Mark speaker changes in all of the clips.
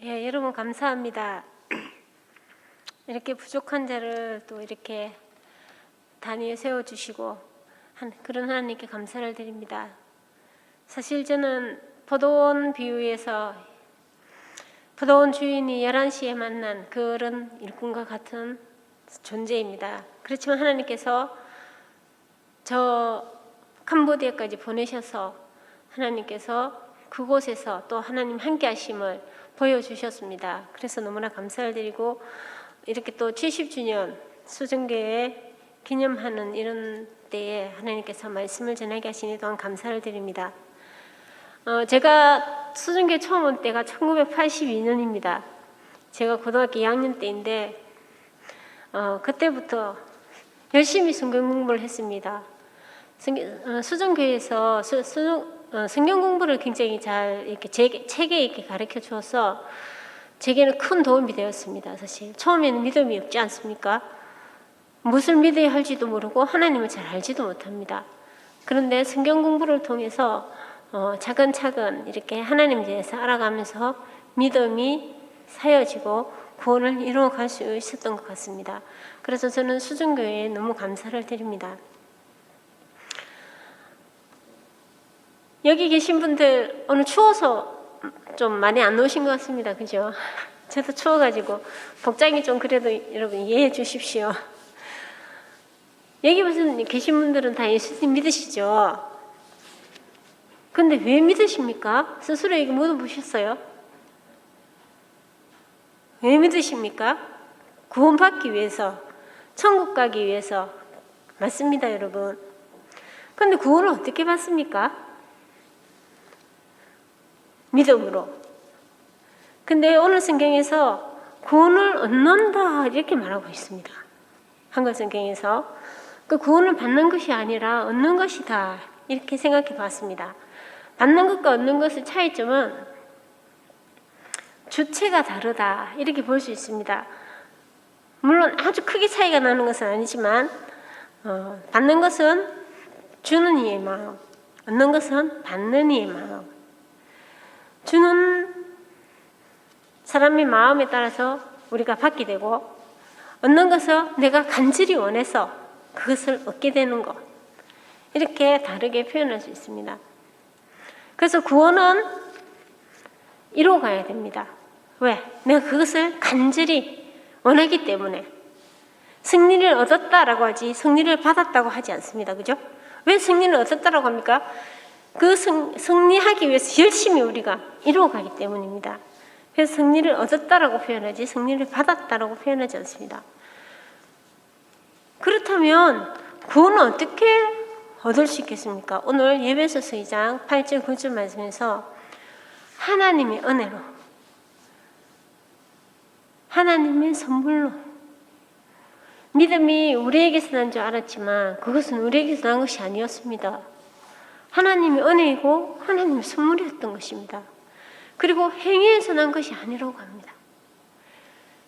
Speaker 1: 예, 여러분 감사합니다. 이렇게 부족한 자를 또 이렇게 단위에 세워주시고 그런 하나님께 감사를 드립니다. 사실 저는 포도원 비유에서 포도원 주인이 11시에 만난 그런 일꾼과 같은 존재입니다. 그렇지만 하나님께서 저 캄보디아까지 보내셔서 하나님께서 그곳에서 또 하나님 함께 하심을 보여주셨습니다. 그래서 너무나 감사를 드리고 이렇게 또 70주년 수정교회 기념하는 이런 때에 하나님께서 말씀을 전하게 하시니 또한 감사를 드립니다. 제가 수정교회 처음 온 때가 1982년입니다. 제가 고등학교 2학년 때인데 그때부터 열심히 성경 공부를 했습니다. 수정교회에서 성경 공부를 굉장히 잘 이렇게 체계 있게 가르쳐 주어서 제게는 큰 도움이 되었습니다. 사실 처음에는 믿음이 없지 않습니까? 무엇을 믿어야 할지도 모르고 하나님을 잘 알지도 못합니다. 그런데 성경 공부를 통해서 차근차근 이렇게 하나님에 대해서 알아가면서 믿음이 쌓여지고 구원을 이루어갈 수 있었던 것 같습니다. 그래서 저는 수정교회에 너무 감사를 드립니다. 여기 계신 분들 오늘 추워서 좀 많이 안 오신 것 같습니다. 그죠? 저도 추워가지고 복장이 좀 그래도 여러분 이해해 주십시오. 여기 무슨 계신 분들은 다 예수님 믿으시죠? 근데 왜 믿으십니까? 스스로에게 물어보셨어요? 왜 믿으십니까? 구원받기 위해서, 천국 가기 위해서. 맞습니다, 여러분. 근데 구원을 어떻게 받습니까? 믿음으로. 근데 오늘 성경에서 구원을 얻는다 이렇게 말하고 있습니다. 한글 성경에서 그 구원을 받는 것이 아니라 얻는 것이다 이렇게 생각해 봤습니다. 받는 것과 얻는 것의 차이점은 주체가 다르다 이렇게 볼 수 있습니다. 물론 아주 크게 차이가 나는 것은 아니지만 받는 것은 주는 이의 마음, 얻는 것은 받는 이의 마음. 주는 사람의 마음에 따라서 우리가 받게 되고 얻는 것은 내가 간절히 원해서 그것을 얻게 되는 것 이렇게 다르게 표현할 수 있습니다. 그래서 구원은 이루어가야 됩니다. 왜? 내가 그것을 간절히 원하기 때문에 승리를 얻었다라고 하지 승리를 받았다고 하지 않습니다. 그죠? 왜 승리를 얻었다라고 합니까? 그 승리하기 위해서 열심히 우리가 이루어가기 때문입니다. 그래서 승리를 얻었다라고 표현하지 승리를 받았다라고 표현하지 않습니다. 그렇다면 구원은 어떻게 얻을 수 있겠습니까? 오늘 에베소서 2장 8절 9절 말씀에서 하나님의 은혜로 하나님의 선물로 믿음이 우리에게서 난 줄 알았지만 그것은 우리에게서 난 것이 아니었습니다. 하나님의 은혜이고 하나님의 선물이었던 것입니다. 그리고 행위에서 난 것이 아니라고 합니다.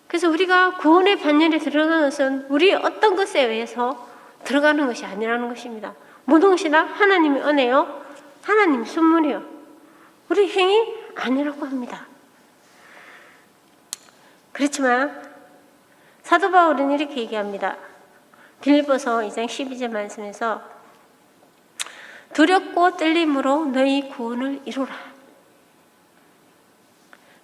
Speaker 1: 그래서 우리가 구원의 반열에 들어가는 것은 우리 어떤 것에 의해서 들어가는 것이 아니라는 것입니다. 모든 것이 다 하나님의 은혜요, 하나님의 선물이요. 우리 행위 아니라고 합니다. 그렇지만 사도 바울은 이렇게 얘기합니다. 빌립보서 2장 12절 말씀에서 두렵고 떨림으로 너희 구원을 이루라.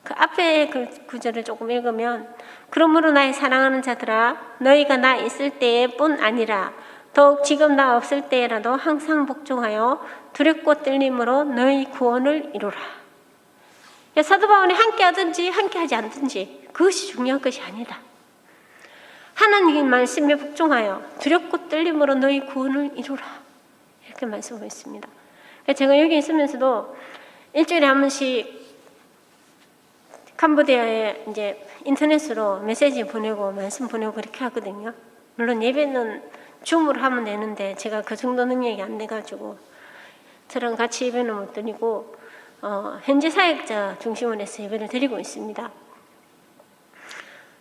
Speaker 1: 그 앞에 그 구절을 조금 읽으면 그러므로 나의 사랑하는 자들아 너희가 나 있을 때뿐 아니라 더욱 지금 나 없을 때라도 항상 복종하여 두렵고 떨림으로 너희 구원을 이루라. 사도 바울이 함께 하든지 함께 하지 않든지 그것이 중요한 것이 아니다. 하나님의 말씀에 복종하여 두렵고 떨림으로 너희 구원을 이루라. 이렇게 말씀하고 있습니다. 제가 여기 있으면서도 일주일에 한 번씩 캄보디아에 이제 인터넷으로 메시지 보내고 말씀 보내고 그렇게 하거든요. 물론 예배는 줌으로 하면 되는데 제가 그 정도 능력이 안 돼가지고 저랑 같이 예배는 못 드리고 현지 사역자 중심으로 해서 예배를 드리고 있습니다.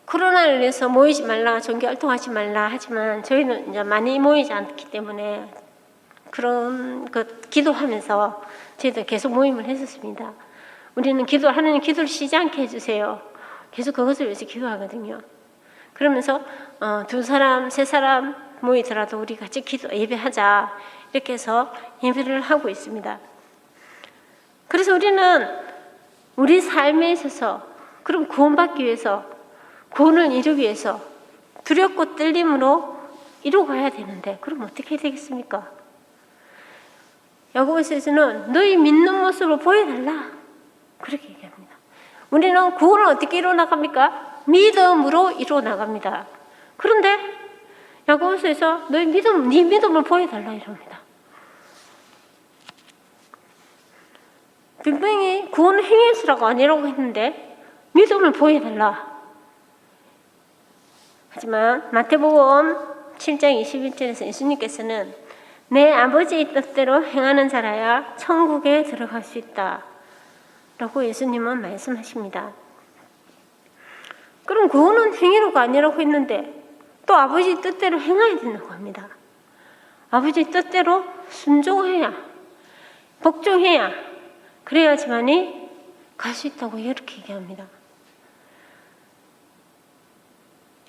Speaker 1: 코로나를 위해서 모이지 말라, 종교 활동하지 말라 하지만 저희는 이제 많이 모이지 않기 때문에 그런 것 기도하면서 저희도 계속 모임을 했었습니다. 우리는 하나님 기도를 쉬지 않게 해주세요. 계속 그것을 위해서 기도하거든요. 그러면서 2사람, 3사람 모이더라도 우리 같이 예배하자 이렇게 해서 예배를 하고 있습니다. 그래서 우리는 우리 삶에 있어서 그럼 구원받기 위해서 구원을 이루기 위해서 두렵고 떨림으로 이루어가야 되는데 그럼 어떻게 해야 되겠습니까? 야고보서에서는 너희 믿는 모습을 보여달라 그렇게 얘기합니다. 우리는 구원을 어떻게 이루어나갑니까? 믿음으로 이루어나갑니다. 그런데 야고보서에서 네 믿음을 보여달라 이럽니다. 분명히 구원을 행위해서라고 아니라고 했는데 믿음을 보여달라. 하지만 마태복음 7장 21절에서 예수님께서는 내 아버지의 뜻대로 행하는 자라야 천국에 들어갈 수 있다 라고 예수님은 말씀하십니다. 그럼 구원은 행위로가 아니라고 했는데 또 아버지 뜻대로 행해야 된다고 합니다. 아버지 뜻대로 순종해야, 복종해야 그래야지만이 갈 수 있다고 이렇게 얘기합니다.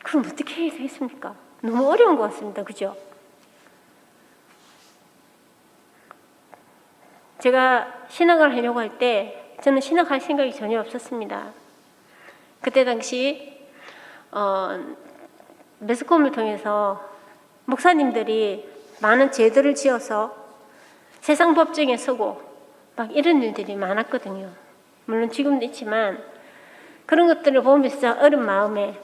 Speaker 1: 그럼 어떻게 해야 되겠습니까? 너무 어려운 것 같습니다. 그죠? 제가 신학을 하려고 할 때 저는 신학할 생각이 전혀 없었습니다. 그때 당시 매스컴을 통해서 목사님들이 많은 죄들을 지어서 세상 법정에 서고 막 이런 일들이 많았거든요. 물론 지금도 있지만 그런 것들을 보면서 어린 마음에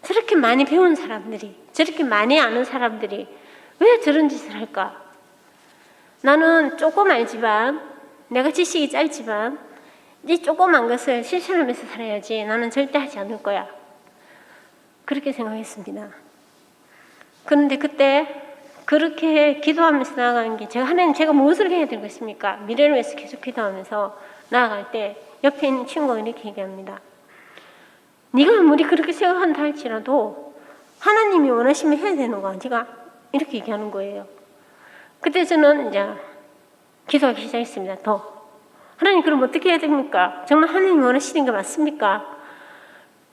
Speaker 1: 저렇게 많이 배운 사람들이, 저렇게 많이 아는 사람들이 왜 저런 짓을 할까? 나는 조금 알지만, 내가 지식이 짧지만 이 조그만 것을 실천하면서 살아야지 나는 절대 하지 않을 거야. 그렇게 생각했습니다. 그런데 그때 그렇게 기도하면서 나아가는 게 하나님 제가 무엇을 해야 되겠습니까? 미래를 위해서 계속 기도하면서 나아갈 때 옆에 있는 친구가 이렇게 얘기합니다. 네가 아무리 그렇게 생각한다 할지라도 하나님이 원하시면 해야 되는 거 아니가? 이렇게 얘기하는 거예요. 그때 저는 이제 기도하기 시작했습니다. 하나님 그럼 어떻게 해야 됩니까? 정말 하나님이 원하시는 게 맞습니까?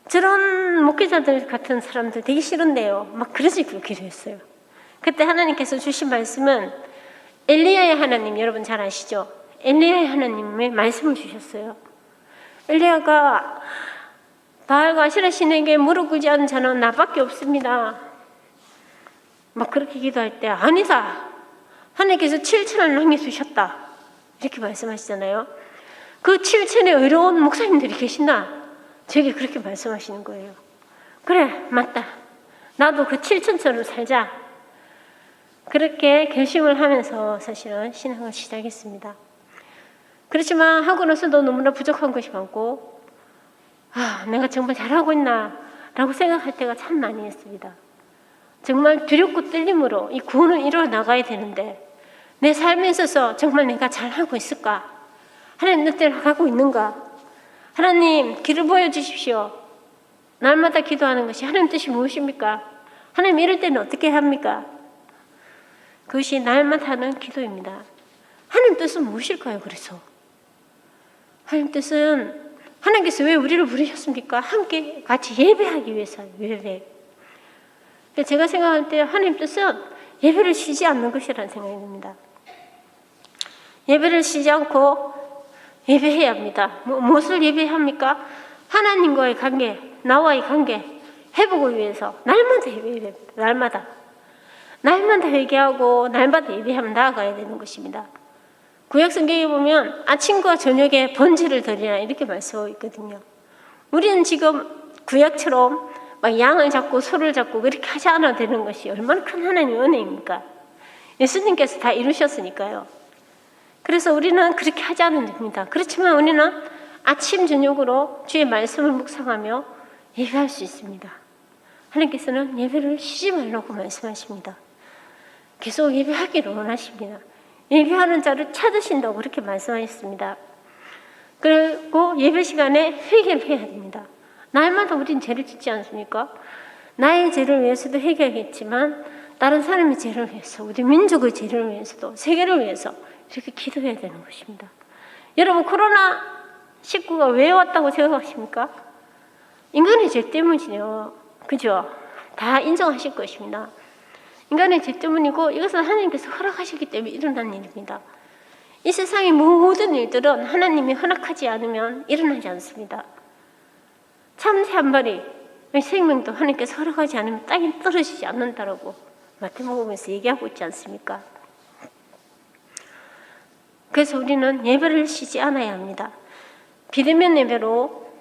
Speaker 1: 저런 목회자들 같은 사람들 되게 싫은데요. 막 그러지 기도했어요. 그때 하나님께서 주신 말씀은 엘리야의 하나님, 여러분 잘 아시죠? 엘리야의 하나님의 말씀을 주셨어요. 엘리야가 바알과 아시라 신에게 무릎 꿇지 않은 자는 나밖에 없습니다. 막 그렇게 기도할 때 아니다. 하나님께서 7천을 남겨주셨다. 이렇게 말씀하시잖아요. 그 7천의 의로운 목사님들이 계신다. 저에게 그렇게 말씀하시는 거예요. 그래, 맞다. 나도 그 7천처럼 살자. 그렇게 결심을 하면서 사실은 신앙을 시작했습니다. 그렇지만 하고 나서도 너무나 부족한 것이 많고 내가 정말 잘하고 있나 라고 생각할 때가 참 많이 있습니다. 정말 두렵고 떨림으로 이 구원을 이루어 나가야 되는데 내 삶에 있어서 정말 내가 잘하고 있을까? 하나님 뜻대로 가고 있는가? 하나님 길을 보여주십시오. 날마다 기도하는 것이 하나님 뜻이 무엇입니까? 하나님 이럴 때는 어떻게 합니까? 그것이 날마다 하는 기도입니다. 하나님 뜻은 무엇일까요? 그래서 하나님 뜻은 하나님께서 왜 우리를 부르셨습니까? 함께 같이 예배하기 위해서 예배. 제가 생각할 때 하나님 뜻은 예배를 쉬지 않는 것이라는 생각이 듭니다. 예배를 쉬지 않고 예배해야 합니다. 무엇을 예배합니까? 하나님과의 관계, 나와의 관계 회복을 위해서 날마다 예배합니다. 날마다 회개하고 날마다 예배하면 나아가야 되는 것입니다. 구약 성경에 보면 아침과 저녁에 번제를 드리라 이렇게 말씀하고 있거든요. 우리는 지금 구약처럼 막 양을 잡고 소를 잡고 그렇게 하지 않아도 되는 것이 얼마나 큰 하나님의 은혜입니까? 예수님께서 다 이루셨으니까요. 그래서 우리는 그렇게 하지 않아도 됩니다. 그렇지만 우리는 아침 저녁으로 주의 말씀을 묵상하며 예배할 수 있습니다. 하나님께서는 예배를 쉬지 말라고 말씀하십니다. 계속 예배하기를 원하십니다. 예배하는 자를 찾으신다고 그렇게 말씀하셨습니다. 그리고 예배 시간에 회개를 해야 됩니다. 날마다 우리는 죄를 짓지 않습니까? 나의 죄를 위해서도 회개하겠지만 다른 사람의 죄를 위해서, 우리 민족의 죄를 위해서도, 세계를 위해서 이렇게 기도해야 되는 것입니다. 여러분 코로나 식구가 왜 왔다고 생각하십니까? 인간의 죄 때문이요. 그죠? 다 인정하실 것입니다. 인간의 죄 때문이고 이것은 하나님께서 허락하셨기 때문에 일어난 일입니다. 이 세상의 모든 일들은 하나님이 허락하지 않으면 일어나지 않습니다. 참새 한 마리 생명도 하나님께서 허락하지 않으면 땅에 떨어지지 않는다라고 마태복음에서 얘기하고 있지 않습니까? 그래서 우리는 예배를 쉬지 않아야 합니다. 비대면 예배로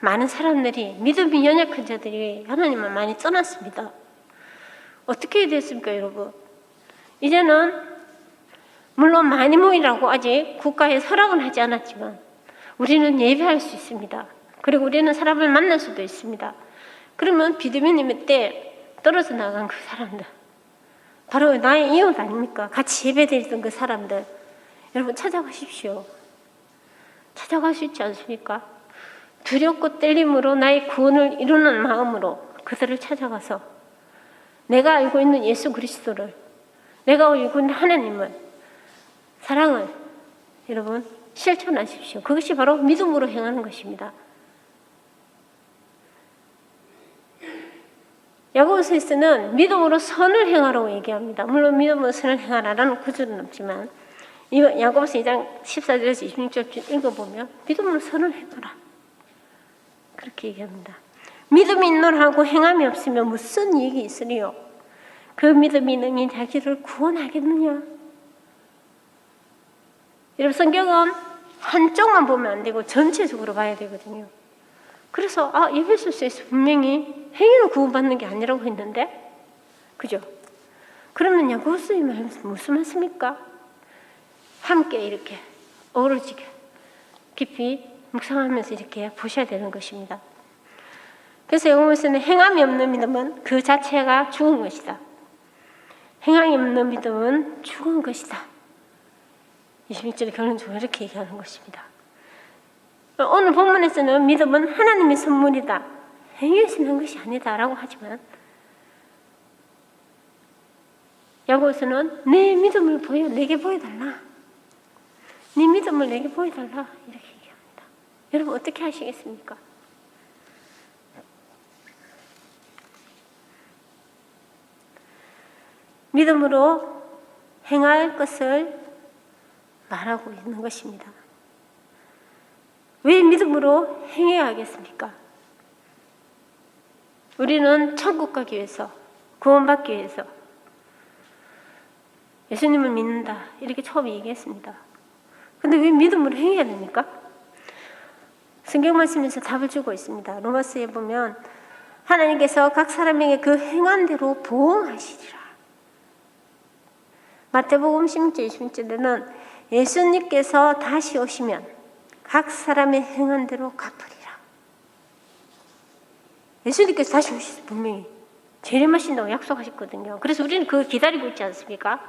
Speaker 1: 많은 사람들이, 믿음이 연약한 자들이 하나님을 많이 떠났습니다. 어떻게 됐습니까, 여러분? 이제는 물론 많이 모이라고 아직 국가에 허락은 하지 않았지만 우리는 예배할 수 있습니다. 그리고 우리는 사람을 만날 수도 있습니다. 그러면 비대면 예배 때 떨어져 나간 그 사람들, 바로 나의 이웃 아닙니까? 같이 예배드리던 그 사람들, 여러분 찾아가십시오. 찾아갈 수 있지 않습니까? 두렵고 떨림으로 나의 구원을 이루는 마음으로 그들을 찾아가서 내가 알고 있는 예수 그리스도를, 내가 알고 있는 하나님을, 사랑을 여러분 실천하십시오. 그것이 바로 믿음으로 행하는 것입니다. 야고보서에서는 믿음으로 선을 행하라고 얘기합니다. 물론 믿음으로 선을 행하라는 구절은 없지만 이 야고보서 2장 14절에서 26절 읽어보면 믿음으로 선을 행하라 그렇게 얘기합니다. 믿음이 있노라고 행함이 없으면 무슨 이익이 있으리요? 그 믿음이 능히 자기를 구원하겠느냐? 여러분 성경은 한쪽만 보면 안 되고 전체적으로 봐야 되거든요. 그래서 에베소서에서 분명히 행위로 구원받는 게 아니라고 했는데, 그죠? 그러면 야고보서의 말은 무슨 말씀입니까? 함께 이렇게 어우러지게 깊이 묵상하면서 이렇게 보셔야 되는 것입니다. 그래서 야고보서는 행함이 없는 믿음은 그 자체가 죽은 것이다. 행함이 없는 믿음은 죽은 것이다. 26절의 결론적으로 이렇게 얘기하는 것입니다. 오늘 본문에서는 믿음은 하나님의 선물이다, 행위에서 난 것이 아니다 라고 하지만 야고보서는 내 믿음을 내게 보여달라, 네 믿음을 내게 보여달라 이렇게 얘기합니다. 여러분 어떻게 하시겠습니까? 믿음으로 행할 것을 말하고 있는 것입니다. 왜 믿음으로 행해야 하겠습니까? 우리는 천국 가기 위해서, 구원받기 위해서 예수님을 믿는다 이렇게 처음에 얘기했습니다. 근데 왜 믿음으로 행해야 됩니까? 성경 말씀에서 답을 주고 있습니다. 로마서에 보면 하나님께서 각 사람에게 그 행한 대로 보응하시리라. 마태복음 16절 20절에는 예수님께서 다시 오시면 각 사람의 행한 대로 갚으리라. 예수님께서 다시 오시서 분명히 재림하신다고 약속하셨거든요. 그래서 우리는 그걸 기다리고 있지 않습니까?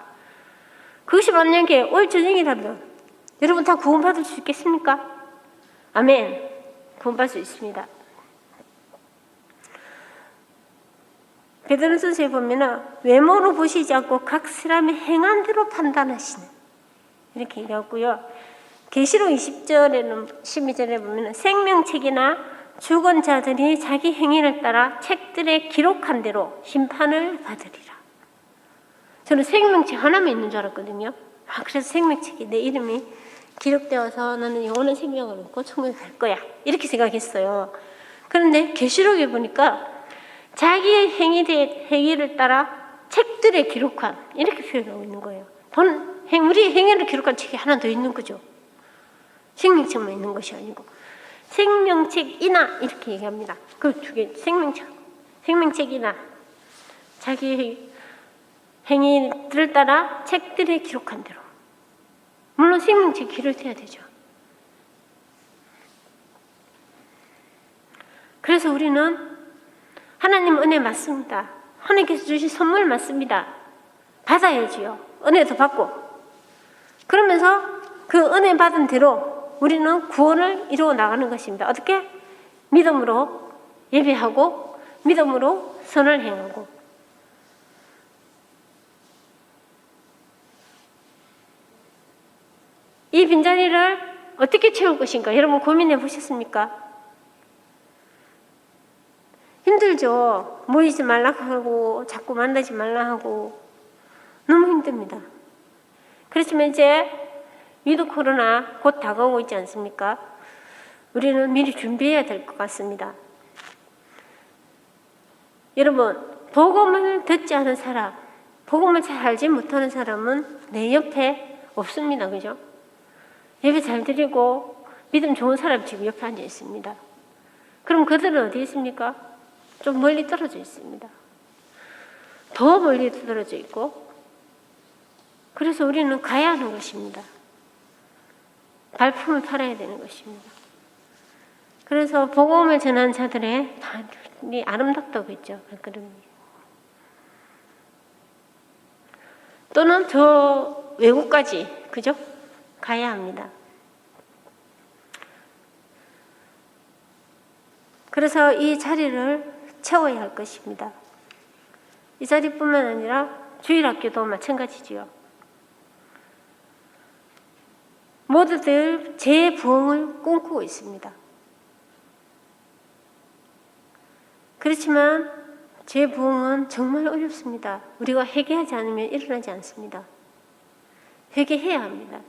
Speaker 1: 그것이 만약에 올 저녁이라면 여러분 다 구원받을 수 있겠습니까? 아멘. 구원받을 수 있습니다. 베드로전서에 보면은 외모로 보시지 않고 각 사람의 행한 대로 판단하시는 이렇게 얘기하고요. 계시록 20절에는 12절에 보면은 생명책이나 죽은 자들이 자기 행위를 따라 책들에 기록한 대로 심판을 받으리라. 저는 생명책 하나만 있는 줄 알았거든요. 그래서 생명책에 내 이름이 기록되어서 나는 영원한 생명을 얻고 천국에 갈 거야 이렇게 생각했어요. 그런데 계시록에 보니까 자기의 행위를 따라 책들에 기록한 이렇게 표현하고 있는 거예요. 우리 행위를 기록한 책이 하나 더 있는 거죠. 생명책만 있는 것이 아니고 생명책이나 이렇게 얘기합니다. 그 두 개, 생명책이나 자기 행위들을 따라 책들에 기록한 대로. 물론 생명책 기록해야 되죠. 그래서 우리는 하나님 은혜 맞습니다. 하나님께서 주신 선물 맞습니다. 받아야지요. 은혜도 받고. 그러면서 그 은혜 받은 대로 우리는 구원을 이루어 나가는 것입니다. 어떻게? 믿음으로 예배하고 믿음으로 선을 행하고. 이 빈자리를 어떻게 채울 것인가? 여러분 고민해 보셨습니까? 힘들죠. 모이지 말라 하고 자꾸 만나지 말라 하고 너무 힘듭니다. 그렇지만 이제 위드 코로나 곧 다가오고 있지 않습니까? 우리는 미리 준비해야 될 것 같습니다. 여러분, 복음을 듣지 않은 사람, 복음을 잘 알지 못하는 사람은 내 옆에 없습니다. 그죠? 예배 잘 드리고 믿음 좋은 사람 지금 옆에 앉아 있습니다. 그럼 그들은 어디 있습니까? 좀 멀리 떨어져 있습니다. 더 멀리 떨어져 있고, 그래서 우리는 가야 하는 것입니다. 발품을 팔아야 되는 것입니다. 그래서 복음을 전한 자들의 발걸음이 아름답다고 했죠. 발걸음이. 또는 저 외국까지, 그죠? 가야 합니다. 그래서 이 자리를 채워야 할 것입니다. 이 자리뿐만 아니라 주일학교도 마찬가지지요. 모두들 재부흥을 꿈꾸고 있습니다. 그렇지만 재부흥은 정말 어렵습니다. 우리가 회개하지 않으면 일어나지 않습니다. 회개해야 합니다.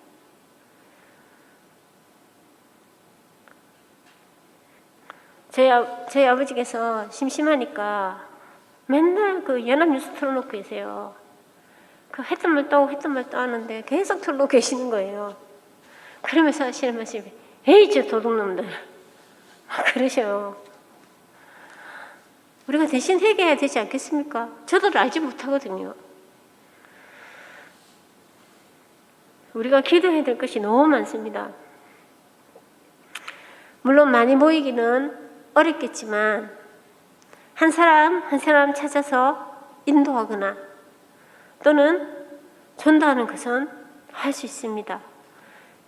Speaker 1: 저희 아버지께서 심심하니까 맨날 그 연합뉴스 틀어놓고 계세요. 그 했던 말 또 하고 했던 말 또 하는데 계속 틀어놓고 계시는 거예요. 그러면서 하시는 말씀이 에이 저 도둑놈들 그러셔요. 우리가 대신 회개해야 되지 않겠습니까? 저도 알지 못하거든요. 우리가 기도해야 될 것이 너무 많습니다. 물론 많이 모이기는 어렵겠지만 한 사람 한 사람 찾아서 인도하거나 또는 전도하는 것은 할 수 있습니다.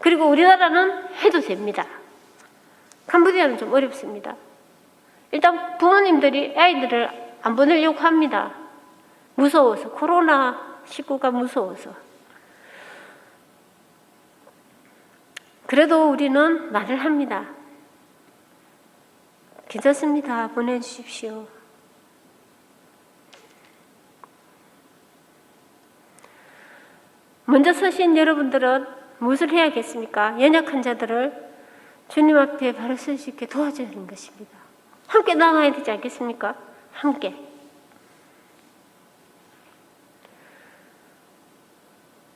Speaker 1: 그리고 우리나라는 해도 됩니다. 캄보디아는 좀 어렵습니다. 일단 부모님들이 아이들을 안 보내려고 합니다. 무서워서, 코로나19가 무서워서. 그래도 우리는 말을 합니다. 괜찮습니다. 보내주십시오. 먼저 서신 여러분들은 무엇을 해야겠습니까? 연약한 자들을 주님 앞에 바로 설 수 있게 도와줘야 하는 것입니다. 함께 나가야 되지 않겠습니까? 함께.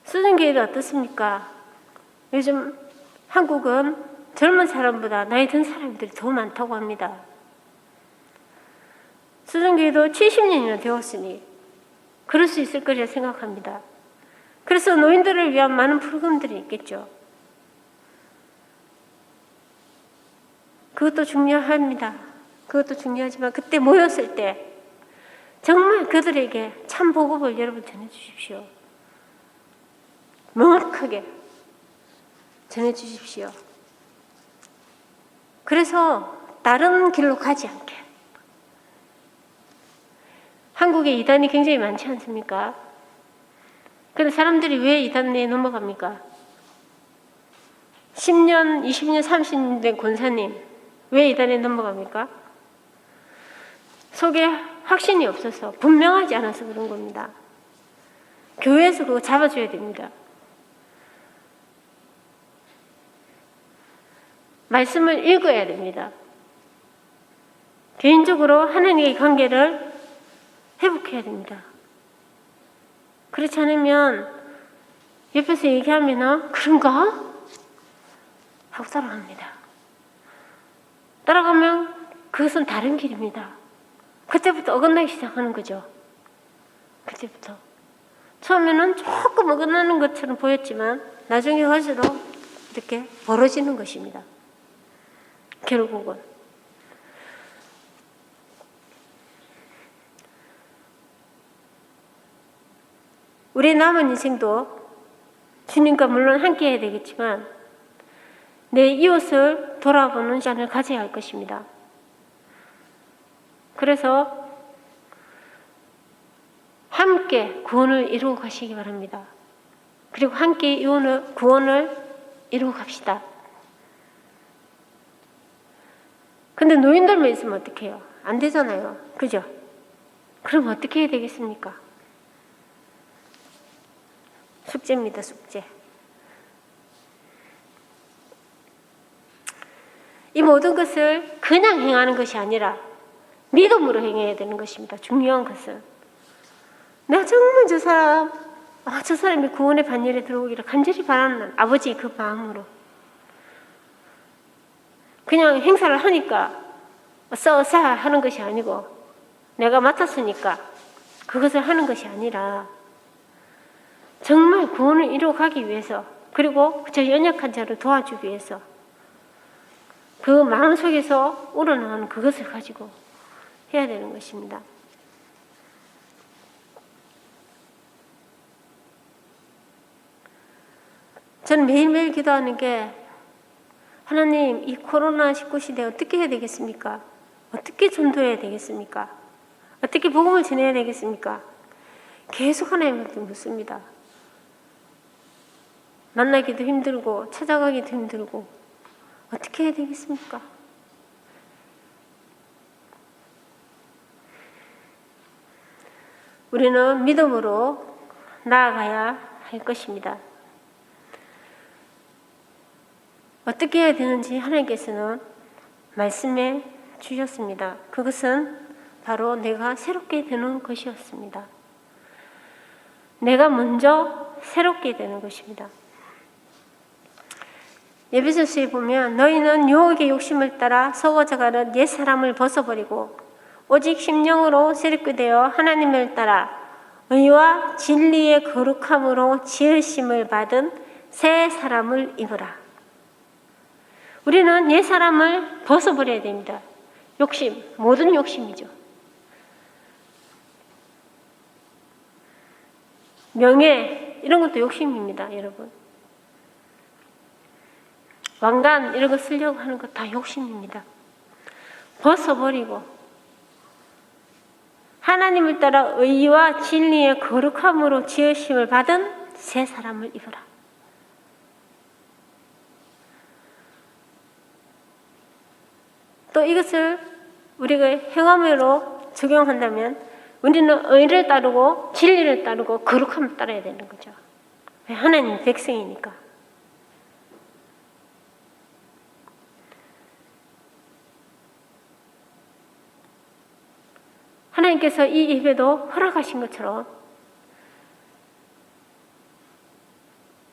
Speaker 1: 수련교회도 어떻습니까? 요즘 한국은 젊은 사람보다 나이 든 사람들이 더 많다고 합니다. 수련교회도 70년이나 되었으니 그럴 수 있을 거리라 생각합니다. 그래서 노인들을 위한 많은 프로그램들이 있겠죠. 그것도 중요합니다. 그것도 중요하지만 그때 모였을 때 정말 그들에게 참 복음을 여러분 전해주십시오. 명확하게 전해주십시오. 그래서 다른 길로 가지 않게. 한국에 이단이 굉장히 많지 않습니까? 그런데 사람들이 왜 이단에 넘어갑니까? 10년, 20년, 30년 된 권사님 왜 이단에 넘어갑니까? 속에 확신이 없어서 분명하지 않아서 그런 겁니다. 교회에서 그거 잡아줘야 됩니다. 말씀을 읽어야 됩니다. 개인적으로 하나님의 관계를 회복해야 됩니다. 그렇지 않으면 옆에서 얘기하면 그런가? 하고 따라갑니다. 따라가면 그것은 다른 길입니다. 그때부터 어긋나기 시작하는 거죠. 그때부터. 처음에는 조금 어긋나는 것처럼 보였지만 나중에 갈수록 이렇게 벌어지는 것입니다. 결국은. 우리 남은 인생도 주님과 물론 함께 해야 되겠지만 내 이웃을 돌아보는 시간을 가져야 할 것입니다. 그래서 함께 구원을 이루고 가시기 바랍니다. 그리고 함께 구원을 이루고 갑시다. 근데 노인들만 있으면 어떡해요? 안 되잖아요. 그죠? 그럼 어떻게 해야 되겠습니까? 숙제입니다, 숙제. 이 모든 것을 그냥 행하는 것이 아니라 믿음으로 행해야 되는 것입니다. 중요한 것은. 내가 정말 저 사람이 구원의 반열에 들어오기를 간절히 바라는 아버지 그 마음으로. 그냥 행사를 하니까 어싸 하는 것이 아니고 내가 맡았으니까 그것을 하는 것이 아니라 정말 구원을 이루어가기 위해서 그리고 저 연약한 자를 도와주기 위해서 그 마음속에서 우러나오는 그것을 가지고 해야 되는 것입니다. 저는 매일매일 기도하는 게 하나님, 이 코로나19 시대에 어떻게 해야 되겠습니까? 어떻게 전도해야 되겠습니까? 어떻게 복음을 전해야 되겠습니까? 계속 하나님한테 묻습니다. 만나기도 힘들고 찾아가기도 힘들고 어떻게 해야 되겠습니까? 우리는 믿음으로 나아가야 할 것입니다. 어떻게 해야 되는지 하나님께서는 말씀해 주셨습니다. 그것은 바로 내가 새롭게 되는 것이었습니다. 내가 먼저 새롭게 되는 것입니다. 에베소서에 보면 너희는 유혹의 욕심을 따라 썩어져가는 옛사람을 벗어버리고 오직 심령으로 새롭게 되어 하나님을 따라 의와 진리의 거룩함으로 지으심을 받은 새 사람을 입으라. 우리는 옛사람을 벗어버려야 됩니다. 욕심, 모든 욕심이죠. 명예, 이런 것도 욕심입니다, 여러분. 왕관, 이런 거 쓰려고 하는 것 다 욕심입니다. 벗어버리고 하나님을 따라 의와 진리의 거룩함으로 지으심을 받은 새 사람을 입으라. 또 이것을 우리가 행함으로 적용한다면 우리는 의를 따르고 진리를 따르고 거룩함을 따라야 되는 거죠. 하나님 백성이니까. 하나님께서 이 예배도 허락하신 것처럼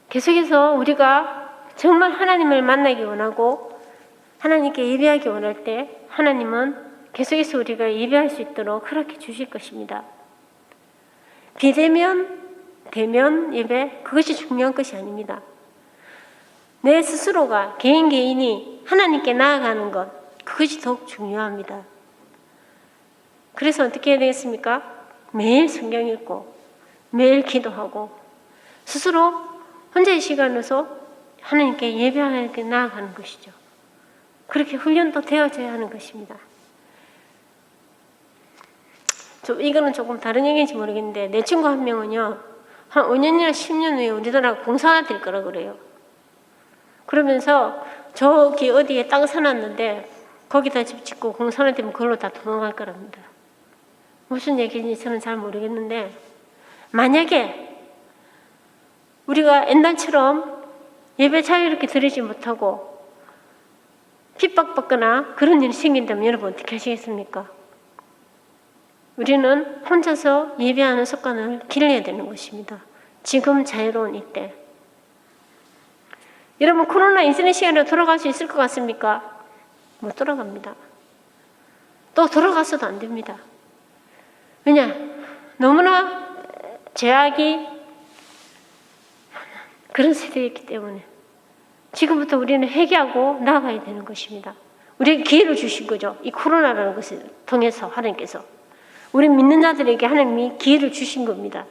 Speaker 1: 계속해서 우리가 정말 하나님을 만나기 원하고 하나님께 예배하기 원할 때 하나님은 계속해서 우리가 예배할 수 있도록 허락해 주실 것입니다. 비대면, 대면 예배, 그것이 중요한 것이 아닙니다. 내 스스로가 개인이 하나님께 나아가는 것, 그것이 더욱 중요합니다. 그래서 어떻게 해야 되겠습니까? 매일 성경 읽고 매일 기도하고 스스로 혼자의 시간에서 하나님께 예배하게 나아가는 것이죠. 그렇게 훈련도 되어져야 하는 것입니다. 이거는 조금 다른 얘기인지 모르겠는데 내 친구 한 명은요 한 5년이나 10년 후에 우리나라가 공산화될 거라 그래요. 그러면서 저기 어디에 땅 사놨는데 거기다 집 짓고 공산화되면 그걸로 다 도망갈 거랍니다. 무슨 얘기인지 저는 잘 모르겠는데 만약에 우리가 옛날처럼 예배 자유롭게 드리지 못하고 핍박받거나 그런 일이 생긴다면 여러분 어떻게 하시겠습니까? 우리는 혼자서 예배하는 습관을 길러야 되는 것입니다. 지금 자유로운 이때. 여러분 코로나 이전의 시간으로 돌아갈 수 있을 것 같습니까? 못 돌아갑니다. 또 돌아가서도 안 됩니다. 왜냐? 너무나 제약이 그런 세대였기 때문에 지금부터 우리는 회개하고 나아가야 되는 것입니다. 우리에게 기회를 주신 거죠. 이 코로나라는 것을 통해서 하나님께서 우리 믿는 자들에게 하나님이 기회를 주신 겁니다.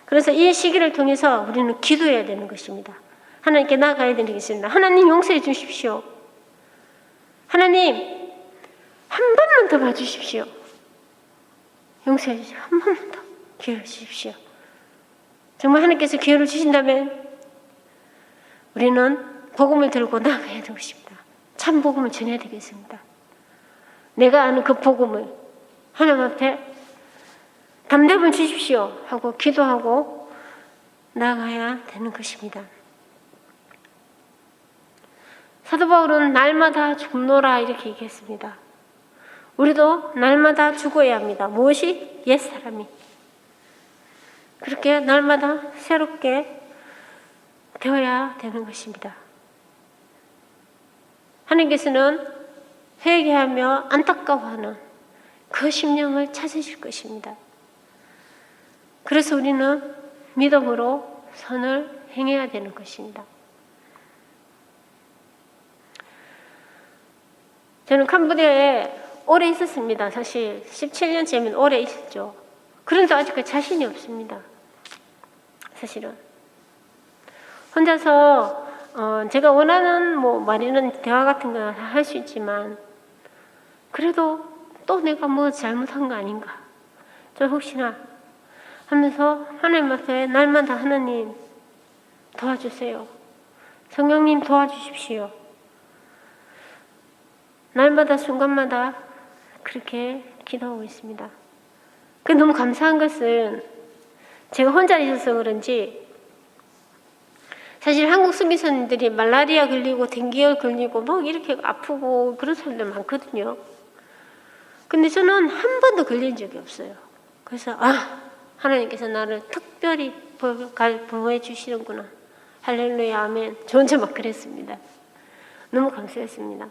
Speaker 1: 그래서 이 시기를 통해서 우리는 기도해야 되는 것입니다. 하나님께 나아가야 되는 것입니다. 하나님 용서해 주십시오. 하나님 한 번만 더 봐주십시오. 용서해 주십시오. 한 번만 더 기회를 주십시오. 정말 하나님께서 기회를 주신다면 우리는 복음을 들고 나아가야 되는 것입니다. 참 복음을 전해야 되겠습니다. 내가 아는 그 복음을 하나님 앞에 담대함을 주십시오 하고 기도하고 나아가야 되는 것입니다. 사도 바울은 날마다 죽노라 이렇게 얘기했습니다. 우리도 날마다 죽어야 합니다. 무엇이? 옛사람이. 그렇게 날마다 새롭게 되어야 되는 것입니다. 하나님께서는 회개하며 안타까워하는 그 심령을 찾으실 것입니다. 그래서 우리는 믿음으로 선을 행해야 되는 것입니다. 저는 캄보디아에 오래 있었습니다. 사실 17년째면 오래 있었죠. 그런데 아직까지 자신이 없습니다. 사실은 혼자서 제가 원하는 말이는 대화 같은 거 할 수 있지만 그래도 또 내가 뭐 잘못한 거 아닌가 저 혹시나 하면서 하나님 앞에 날마다 하나님 도와주세요. 성령님 도와주십시오. 날마다 순간마다 그렇게 기도하고 있습니다. 그 너무 감사한 것은 제가 혼자 있어서 그런지 사실 한국 수비선들이 말라리아 걸리고 댕기열 걸리고 막 이렇게 아프고 그런 사람들 많거든요. 근데 저는 한 번도 걸린 적이 없어요. 그래서 하나님께서 나를 특별히 보호해 주시는구나. 할렐루야 아멘. 저 혼자 막 그랬습니다. 너무 감사했습니다.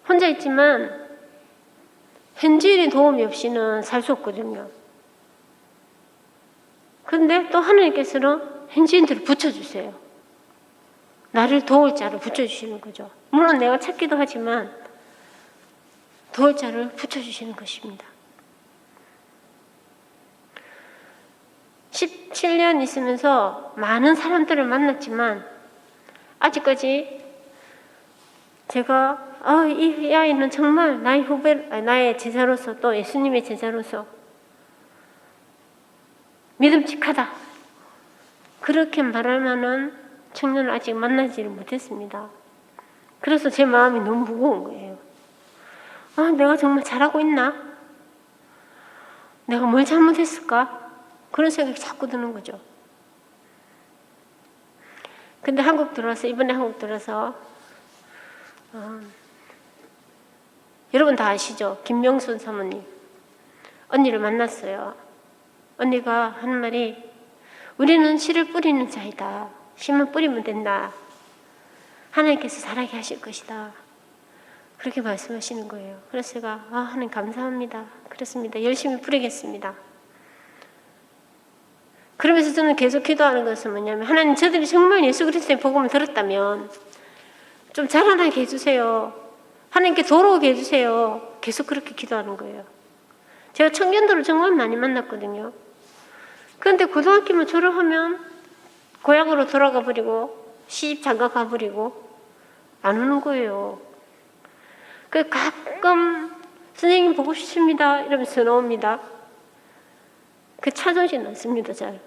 Speaker 1: 혼자 있지만 현지인의 도움이 없이는 살 수 없거든요. 그런데 또 하나님께서는 현지인들을 붙여주세요. 나를 도울 자를 붙여주시는 거죠. 물론 내가 찾기도 하지만 도울 자를 붙여주시는 것입니다. 17년 있으면서 많은 사람들을 만났지만 아직까지 제가 이 아이는 정말 나의 제자로서 또 예수님의 제자로서 믿음직하다 그렇게 말할 만한 청년을 아직 만나지를 못했습니다. 그래서 제 마음이 너무 무거운 거예요. 내가 정말 잘하고 있나? 내가 뭘 잘못했을까? 그런 생각이 자꾸 드는 거죠. 근데 이번에 한국 들어서 여러분 다 아시죠? 김명순 사모님 언니를 만났어요. 언니가 하는 말이 우리는 씨를 뿌리는 자이다. 씨만 뿌리면 된다. 하나님께서 자라게 하실 것이다. 그렇게 말씀하시는 거예요. 그래서 제가 하나님 감사합니다. 그렇습니다. 열심히 뿌리겠습니다. 그러면서 저는 계속 기도하는 것은 뭐냐면 하나님 저들이 정말 예수 그리스도의 복음을 들었다면 좀 자라나게 해주세요. 하나님께 돌아오게 해주세요. 계속 그렇게 기도하는 거예요. 제가 청년들을 정말 많이 만났거든요. 그런데 고등학교만 졸업하면 고향으로 돌아가 버리고 시집 장가 가버리고 안 오는 거예요. 그 가끔 선생님 보고 싶습니다 이러면서 전화 옵니다. 그 찾아오진 않습니다. 잘.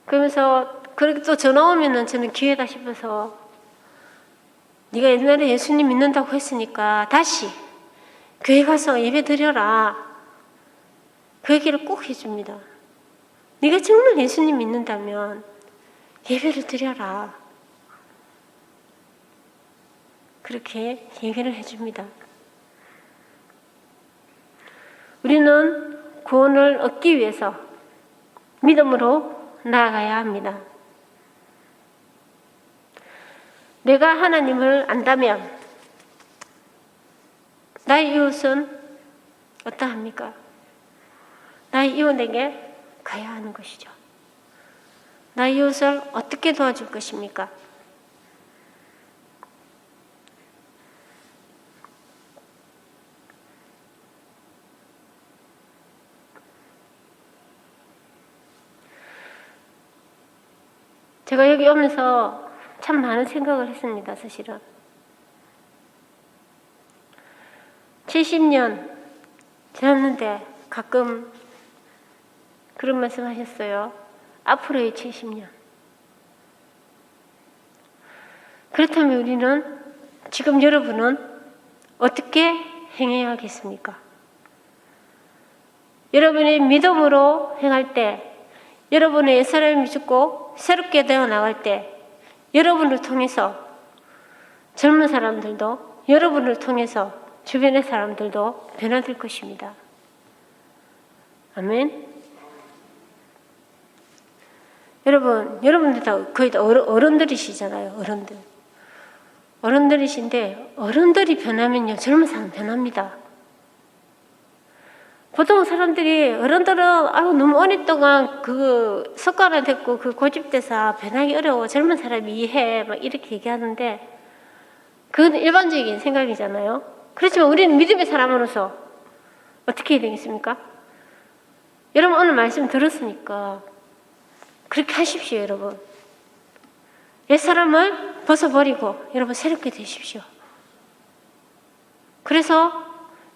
Speaker 1: 그러면서 그렇게 또 전화 오면은 저는 기회다 싶어서 네가 옛날에 예수님 믿는다고 했으니까 다시 교회 가서 예배 드려라. 그 얘기를 꼭 해줍니다. 네가 정말 예수님 믿는다면 예배를 드려라. 그렇게 얘기를 해줍니다. 우리는 구원을 얻기 위해서 믿음으로 나아가야 합니다. 내가 하나님을 안다면 나의 이웃은 어떠합니까? 나의 이웃에게 가야 하는 것이죠. 나의 이웃을 어떻게 도와줄 것입니까? 제가 여기 오면서 참 많은 생각을 했습니다. 사실은 70년 지났는데 가끔 그런 말씀 하셨어요. 앞으로의 70년. 그렇다면 우리는 지금 여러분은 어떻게 행해야 하겠습니까? 여러분의 믿음으로 행할 때, 여러분의 옛사람이 죽고 새롭게 되어 나갈 때, 여러분을 통해서 젊은 사람들도, 여러분을 통해서 주변의 사람들도 변화될 것입니다. 아멘. 여러분들 다 거의 다 어른들이시잖아요. 어른들이신데 어른들이 변하면요, 젊은 사람 변합니다. 보통 사람들이 어른들은 너무 오랫동안 그 습관화됐고 그 고집돼서 변하기 어려워, 젊은 사람이 이해해, 막 이렇게 얘기하는데 그건 일반적인 생각이잖아요. 그렇지만 우리는 믿음의 사람으로서 어떻게 해야 되겠습니까? 여러분 오늘 말씀 들었으니까 그렇게 하십시오. 여러분 옛사람을 벗어버리고 여러분 새롭게 되십시오. 그래서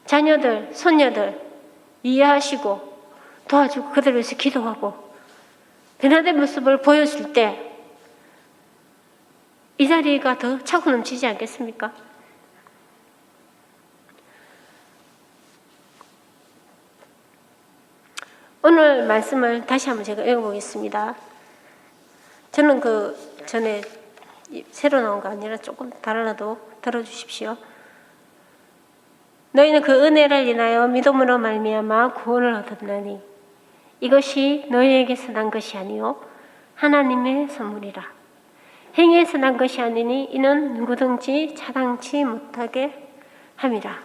Speaker 1: 자녀들, 손녀들 이해하시고 도와주고 그들을 위해서 기도하고 변화된 모습을 보여줄 때 이 자리가 더 차고 넘치지 않겠습니까? 오늘 말씀을 다시 한번 제가 읽어보겠습니다. 저는 그 전에 새로 나온 거 아니라 조금 달라도 들어주십시오. 너희는 그 은혜를 인하여 믿음으로 말미암아 구원을 얻었나니 이것이 너희에게서 난 것이 아니요 하나님의 선물이라. 행위에서 난 것이 아니니 이는 누구든지 자랑치 못하게 함이라.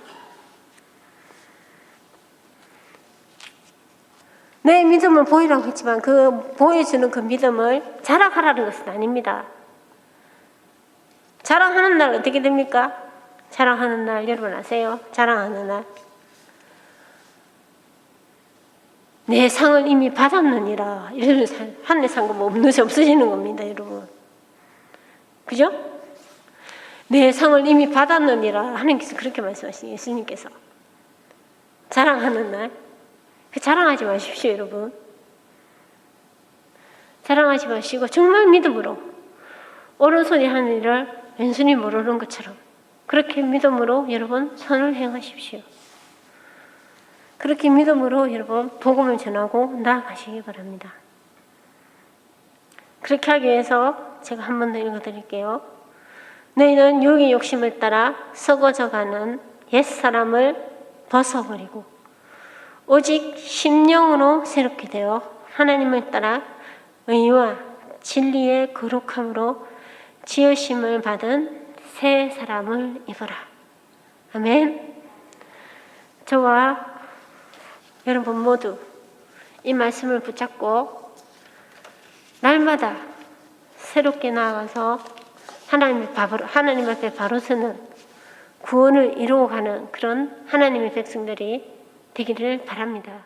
Speaker 1: 내 믿음을 보이라고 했지만 그 보여주는 그 믿음을 자랑하라는 것은 아닙니다. 자랑하는 날 어떻게 됩니까? 자랑하는 날 여러분 아세요? 자랑하는 날 내 상을 이미 받았느니라. 이런 하늘의 상금 없어지는 겁니다. 여러분 그죠? 내 상을 이미 받았느니라. 하나님께서 그렇게 말씀하시니 예수님께서 자랑하는 날 자랑하지 마십시오. 여러분 자랑하지 마시고 정말 믿음으로 오른손이 하는 일을 왼손이 모르는 것처럼 그렇게 믿음으로 여러분 선을 행하십시오. 그렇게 믿음으로 여러분 복음을 전하고 나아가시기 바랍니다. 그렇게 하기 위해서 제가 한 번 더 읽어드릴게요. 너희는 육의 욕심을 따라 썩어져가는 옛사람을 벗어버리고 오직 심령으로 새롭게 되어 하나님을 따라 의와 진리의 거룩함으로 지으심을 받은 새 사람을 입어라. 아멘. 저와 여러분 모두 이 말씀을 붙잡고 날마다 새롭게 나아가서 하나님 앞에 바로 서는 구원을 이루어가는 그런 하나님의 백성들이 되기를 바랍니다.